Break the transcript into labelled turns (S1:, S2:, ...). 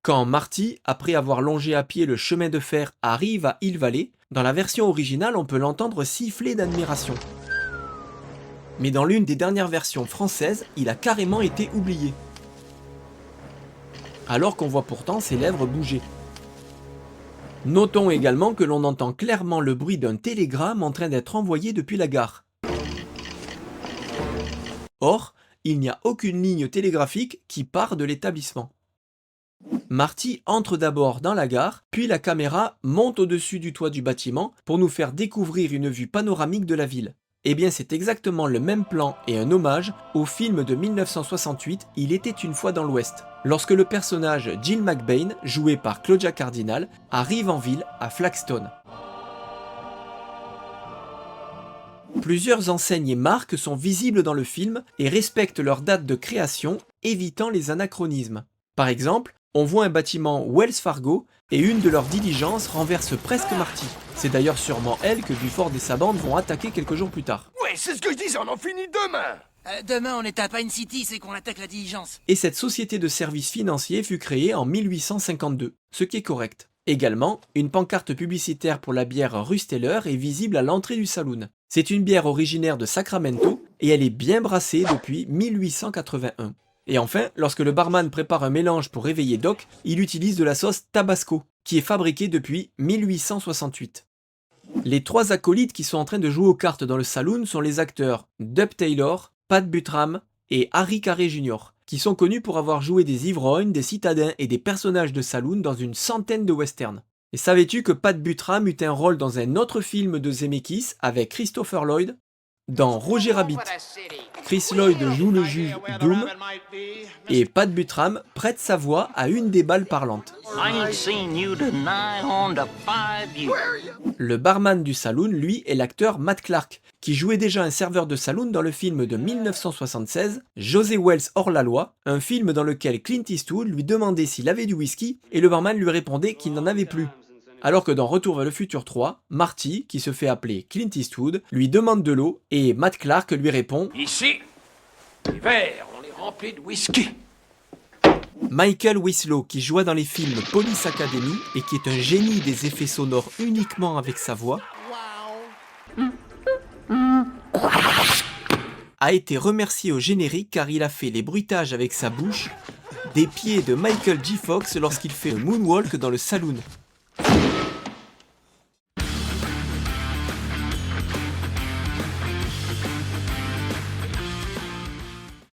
S1: Quand Marty, après avoir longé à pied le chemin de fer, arrive à Hill Valley, dans la version originale on peut l'entendre siffler d'admiration. Mais dans l'une des dernières versions françaises, il a carrément été oublié. Alors qu'on voit pourtant ses lèvres bouger. Notons également que l'on entend clairement le bruit d'un télégramme en train d'être envoyé depuis la gare. Or, il n'y a aucune ligne télégraphique qui part de l'établissement. Marty entre d'abord dans la gare, puis la caméra monte au-dessus du toit du bâtiment pour nous faire découvrir une vue panoramique de la ville. Eh bien c'est exactement le même plan et un hommage au film de 1968 Il était une fois dans l'Ouest, lorsque le personnage Jill McBain, joué par Claudia Cardinal, arrive en ville à Flagstone. Plusieurs enseignes et marques sont visibles dans le film et respectent leur date de création, évitant les anachronismes. Par exemple, on voit un bâtiment Wells Fargo et une de leurs diligences renverse presque Marty. C'est d'ailleurs sûrement elle que Buford et sa bande vont attaquer quelques jours plus tard.
S2: Ouais, c'est ce que je disais, on en finit demain.
S3: Demain, on est à Pine City, c'est qu'on attaque la diligence.
S1: Et cette société de services financiers fut créée en 1852, ce qui est correct. Également, une pancarte publicitaire pour la bière Rusteller est visible à l'entrée du saloon. C'est une bière originaire de Sacramento et elle est bien brassée depuis 1881. Et enfin, lorsque le barman prépare un mélange pour réveiller Doc, il utilise de la sauce Tabasco, qui est fabriquée depuis 1868. Les trois acolytes qui sont en train de jouer aux cartes dans le saloon sont les acteurs Dub Taylor, Pat Buttram et Harry Carey Jr., qui sont connus pour avoir joué des ivrognes, des citadins et des personnages de saloon dans une centaine de westerns. Et savais-tu que Pat Buttram eut un rôle dans un autre film de Zemeckis avec Christopher Lloyd dans Roger Rabbit? Chris Lloyd joue le juge Doom et Pat Buttram prête sa voix à une des balles parlantes. Le barman du saloon, lui, est l'acteur Matt Clark, qui jouait déjà un serveur de saloon dans le film de 1976, José Wells hors la loi, un film dans lequel Clint Eastwood lui demandait s'il avait du whisky et le barman lui répondait qu'il n'en avait plus. Alors que dans Retour vers le futur 3, Marty, qui se fait appeler Clint Eastwood, lui demande de l'eau et Matt Clark lui répond «
S2: Ici, les verres, on les remplit de whisky. »
S1: Michael Winslow, qui joua dans les films Police Academy et qui est un génie des effets sonores uniquement avec sa voix, a été remercié au générique car il a fait les bruitages avec sa bouche des pieds de Michael J. Fox lorsqu'il fait le moonwalk dans le saloon.